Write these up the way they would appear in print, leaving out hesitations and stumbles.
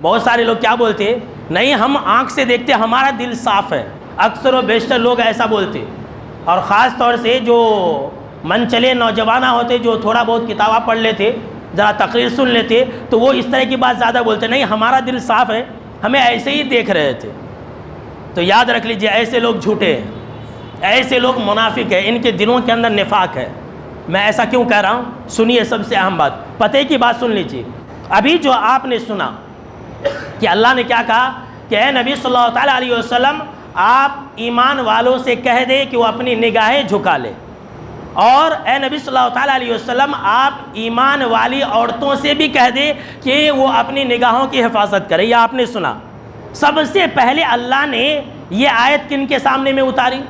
بہت سارے لوگ کیا بولتے ہیں، نہیں ہم آنکھ سے دیکھتے ہمارا دل صاف ہے. اکثر و بیشتر لوگ ایسا بولتے، اور خاص طور سے جو من چلے نوجوانہ ہوتے جو تھوڑا بہت کتابیں پڑھ لیتے، ذرا تقریر سن لیتے، تو وہ اس طرح کی بات زیادہ بولتے، نہیں ہمارا دل صاف ہے، ہمیں ایسے ہی دیکھ رہے تھے. تو یاد رکھ لیجئے ایسے لوگ جھوٹے ہیں، ایسے لوگ منافق ہیں، ان کے دلوں کے اندر نفاق ہے. میں ایسا کیوں کہہ رہا ہوں؟ سنیے سب سے اہم بات، پتے کی بات سن لیجئے. ابھی جو آپ نے سنا کہ اللہ نے کیا کہا کہ اے نبی صلی اللہ تعالیٰ علیہ وسلم آپ ایمان والوں سے کہہ دیں کہ وہ اپنی نگاہیں جھکا لے، اور اے نبی صلی اللہ تعالیٰ علیہ وسلم آپ ایمان والی عورتوں سے بھی کہہ دیں کہ وہ اپنی نگاہوں کی حفاظت کرے. یہ آپ نے سنا. سب سے پہلے اللہ نے یہ آیت کن کے سامنے میں اتاری؟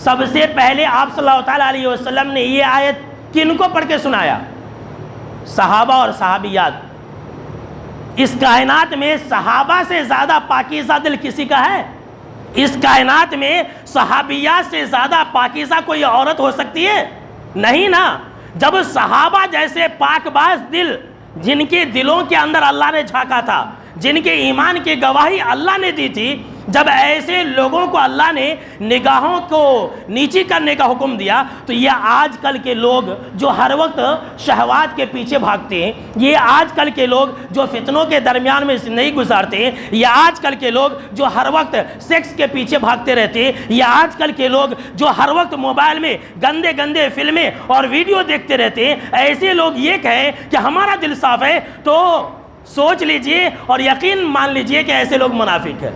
سب سے پہلے آپ صلی اللہ تعالیٰ علیہ وسلم نے یہ آیت کن کو پڑھ کے سنایا؟ صحابہ اور صحابیات. اس کائنات میں صحابہ سے زیادہ پاکیزہ دل کسی کا ہے؟ اس کائنات میں صحابیات سے زیادہ پاکیزہ کوئی عورت ہو سکتی ہے؟ نہیں نا. جب صحابہ جیسے پاک باز دل، جن کے دلوں کے اندر اللہ نے جھانکا تھا، جن کے ایمان کی گواہی اللہ نے دی تھی، جب ایسے لوگوں کو اللہ نے نگاہوں کو نیچی کرنے کا حکم دیا، تو یہ آج کل کے لوگ جو ہر وقت شہوات کے پیچھے بھاگتے ہیں، یہ آج کل کے لوگ جو فتنوں کے درمیان میں زندگی گزارتے ہیں، یہ آج کل کے لوگ جو ہر وقت سیکس کے پیچھے بھاگتے رہتے ہیں، یہ آج کل کے لوگ جو ہر وقت موبائل میں گندے گندے فلمیں اور ویڈیو دیکھتے رہتے ہیں، ایسے لوگ یہ کہیں کہ ہمارا دل صاف ہے، تو سوچ لیجئے اور یقین مان لیجئے کہ ایسے لوگ منافق ہیں.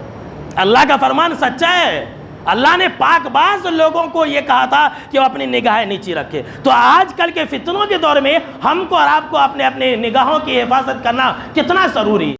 اللہ کا فرمان سچا ہے. اللہ نے پاک باز لوگوں کو یہ کہا تھا کہ وہ اپنی نگاہیں نیچی رکھے. تو آج کل کے فتنوں کے دور میں ہم کو اور آپ کو اپنے نگاہوں کی حفاظت کرنا کتنا ضروری ہے.